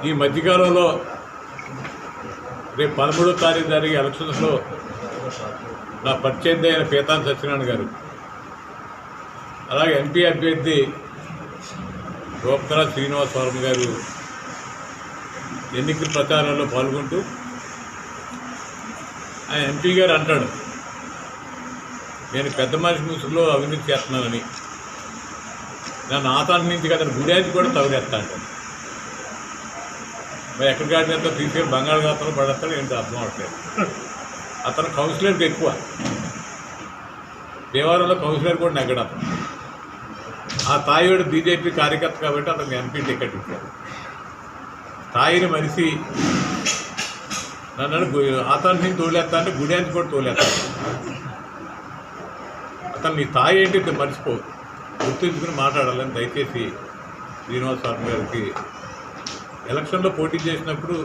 ఈ మధ్యకాలంలో రేపు 13వ తారీఖు జరిగే ఎలక్షన్స్లో నా ప్రత్యర్థి అయిన పీతాన్ సత్యనారాయణ గారు, అలాగే ఎంపీ అభ్యర్థి రూపకళ శ్రీనివాస్ వర్మ గారు ఎన్నికల ప్రచారంలో పాల్గొంటూ ఆయన ఎంపీ గారు అంటాడు, నేను పెద్ద మనిషి ముసుగులో అవినీతి చేస్తున్నానని, నన్ను ఆతాన్ని నుంచి కదా గుడేది కూడా తగిలేస్తా అంటాను. మరి ఎక్కడికి ఆడినంత తీసుకెళ్ళి బంగాళాఖాతంలో పడేస్తాడు ఏంటో అర్థం అవట్లేదు. అతను కౌన్సిలర్కి ఎక్కువ, దేవాలయంలో కౌన్సిలర్ కూడా నెగ్గడు అతను. ఆ తాయివాడు బీజేపీ కార్యకర్త కాబట్టి అతనికి ఎంపీ టికెట్ ఇచ్చారు. తాయిని మనిషి నన్ను అతని నుంచి తోలేస్తా అంటే గుడేది కూడా తోలేస్తాను. అతను నీ తాయి ఏంటి మర్చిపో, గుర్తుంచుకుని మాట్లాడాలని దయచేసి శ్రీనివాస్ వర్మ గారికి ఎలక్షన్లో పోటీ చేసినప్పుడు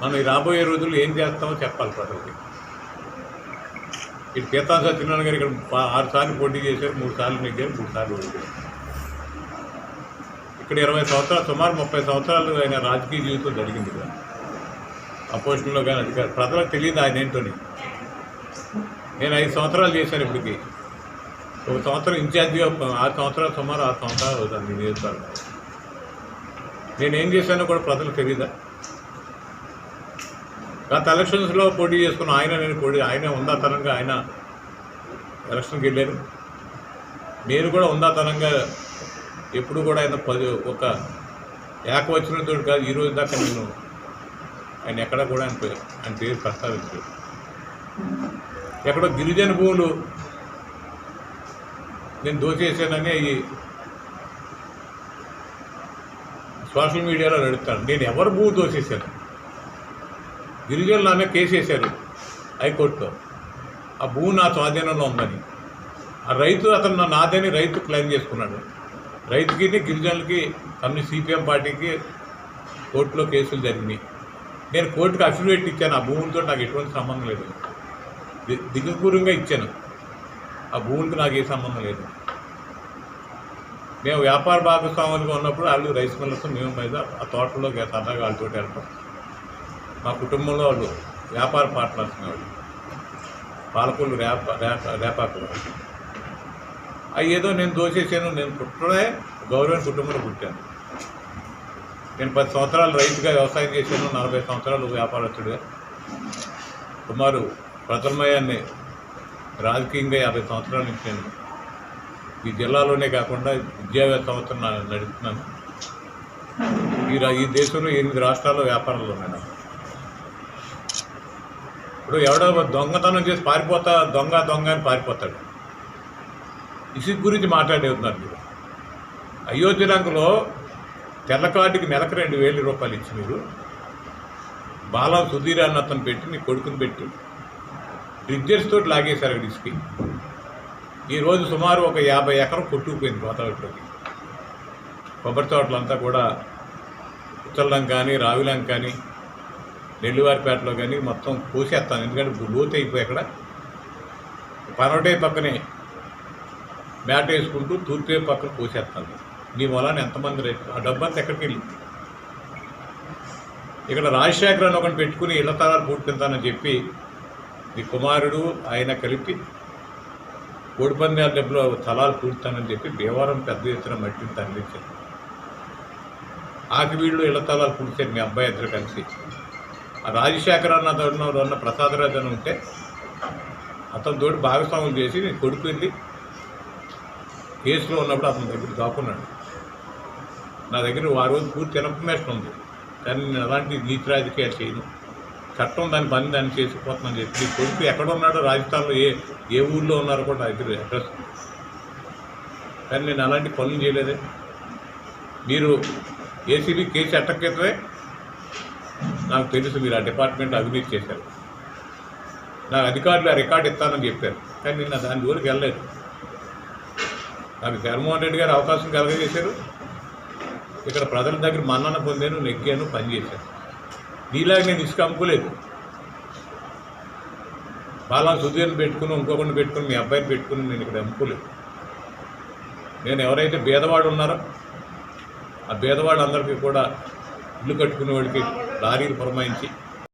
మనం ఈ రాబోయే రోజుల్లో ఏం చేస్తామో చెప్పాలి ప్రజలకి. ఇటు పీతాన్ సత్యనారాయణ గారు ఇక్కడ 6 సార్లు పోటీ చేశారు, 3 సార్లు నెగ్గారు, 3 సార్లు ఓడిపోయారు. ఇక్కడ 20 సంవత్సరాలు, సుమారు 30 సంవత్సరాలు ఆయన రాజకీయ జీవితం జరిగింది ఇక్కడ. అపోజిషన్లో కానీ అధికారు ప్రజలకు తెలియదు ఆయన ఏంటోని. నేను 5 సంవత్సరాలు చేశాను ఇప్పటికి. 1 సంవత్సరం ఇన్ఛార్జిగా 6 సంవత్సరాలు, సుమారు 6 సంవత్సరాలు అవుతుంది నియోజకవర్గం. నేనేం చేశానో కూడా ప్రజలకు తెలియదా? గత ఎలక్షన్స్లో పోటీ చేసుకున్న ఆయన ఉందాతనంగా ఆయన ఎలక్షన్కి వెళ్ళారు. నేను కూడా ఉందాతనంగా ఎప్పుడు కూడా ఆయన ఒక ఏకవచనంతో కాదు, ఈరోజు దాకా నేను ఆయన ఎక్కడ కూడా ఆయన పేరు ప్రస్తావించలేదు. ఎక్కడో గిరిజన భూములు నేను దోచేసానని అవి సోషల్ మీడియాలో నడుస్తాను. నేను ఎవరు భూమి దోచేశాను? గిరిజనులు నా మీద కేసు వేశారు హైకోర్టులో, ఆ భూమి నా స్వాధీనంలో ఉందని. ఆ రైతు అతను నాదని రైతు క్లెయిమ్ చేసుకున్నాడు. రైతుకి గిరిజనులకి కమ్యూనిస్ట్ సిపిఎం పార్టీకి కోర్టులో కేసులు జరిగినాయి. నేను కోర్టుకు అఫిడవిట్ ఇచ్చాను, ఆ భూములతో నాకు ఎటువంటి సంబంధం లేదు, దిగుపూర్వంగా ఇచ్చాను. ఆ భూములకి నాకు ఏ సంబంధం లేదు. మేము వ్యాపార భాగస్వాములుగా ఉన్నప్పుడు వాళ్ళు రైస్ మిల్లర్స్, మేము మీద ఆ తోటలో సరదాగా వాళ్ళతో వెళ్ళడం. మా కుటుంబంలో వాళ్ళు వ్యాపార పార్ట్నర్స్ వాళ్ళు, పాలకొల్లు రేపాకులు. అవి ఏదో నేను దోచేసాను. నేను పుట్టడే గౌరవ కుటుంబంలో పుట్టాను. నేను 10 సంవత్సరాలు రైతుగా వ్యవసాయం చేశాను, 40 సంవత్సరాలు వ్యాపారస్తుడిగా, సుమారు ప్రథమయాన్ని రాజకీయంగా 50 సంవత్సరాల నుంచి నేను ఈ జిల్లాలోనే కాకుండా విద్యావేత్త సంవత్సరం నడుపుతున్నాను. ఈ దేశంలో 8 రాష్ట్రాల్లో వ్యాపారాలు ఉన్నాయి. ఇప్పుడు ఎవడో దొంగతనం చేసి దొంగ అని పారిపోతాడు. ఇసుక గురించి మాట్లాడేస్తున్నారు మీరు. అయోధ్య రంగులో తెల్లకాటికి నెలకు 2,000 రూపాయలు ఇచ్చి మీరు బాలం సుధీర్ అన్న అతను పెట్టి నీ కొడుకుని పెట్టి రిగ్జర్స్ తోటి లాగేశారు అక్కడ ఇసుకి. ఈరోజు సుమారు ఒక 50 ఎకరం కొట్టుకుపోయింది గోదావరిలోకి. కొబ్బరి తోటలంతా కూడా ఉత్తరలం కానీ, రావిలం కానీ, నెల్లివారిపేటలో కానీ మొత్తం కోసేస్తాను. ఎందుకంటే లోతు అయిపోయి అక్కడ పనవటే పక్కనే మేట వేసుకుంటూ తూర్పే పక్కన కోసేస్తాను. నీ మూలాన్ని ఎంతమంది రైతు, ఆ డబ్బంతా ఎక్కడికి వెళ్ళింది? ఇక్కడ రాజశేఖర్ అని ఒకటి పెట్టుకుని ఇళ్ల తలాలు పూర్తింతానని చెప్పి నీ కుమారుడు ఆయన కలిపి కోడిపందాల డబ్బులో తలాలు పూర్తానని చెప్పి భీమవరం పెద్ద ఎత్తున మట్టిని తరలించారు. ఆకివీళ్ళు ఇళ్ల తలాలు పూర్చారు మీ అబ్బాయి ఇద్దరు కలిసి. ఆ రాజశేఖర్ అన్న ప్రసాదరాజు అని ఉంటే అతని తోటి భాగస్వాములు చేసి నీ కొడుకు వెళ్ళి కేసులో ఉన్నప్పుడు అతని దగ్గర దాక్కున్నాడు. నా దగ్గర ఆ రోజు పూర్తి ఇన్ఫర్మేషన్ ఉంది, కానీ నేను అలాంటి నీతి రాజకీయాలు చేయను, చట్టం దాని పని దాన్ని చేసిపోతుందని చెప్పి కొడుకు ఎక్కడ ఉన్నాడో రాజస్థాన్లో ఏ ఊళ్ళో ఉన్నారో కూడా నా దగ్గర అడ్రస్, కానీ నేను అలాంటి పనులు చేయలేదే. మీరు ఏసీబీ కేసు ఎట్టక్కితమే నాకు తెలుసు, మీరు ఆ డిపార్ట్మెంట్ అవినీతి చేశారు. నాకు అధికారులు ఆ రికార్డు ఇస్తానని చెప్పారు, కానీ నేను దాని జోలికి వెళ్ళలేదు. నాకు జగన్మోహన్ రెడ్డి గారు అవకాశం కలగజేశారు. ఇక్కడ ప్రజల దగ్గర మన్నన పొందాను, నెగ్గాను, పనిచేశాను. నీలాగా నేను ఇసుక అమ్ముకోలేదు. బాలా సుధీర్ని పెట్టుకుని, ఇంకొకరిని పెట్టుకుని, మీ అబ్బాయిని పెట్టుకుని నేను ఇక్కడ అమ్ముకోలేదు. నేను ఎవరైతే భేదవాడు ఉన్నారో ఆ భేదవాళ్ళందరికీ కూడా ఇల్లు కట్టుకునే వాడికి లారీలు పురమాయించి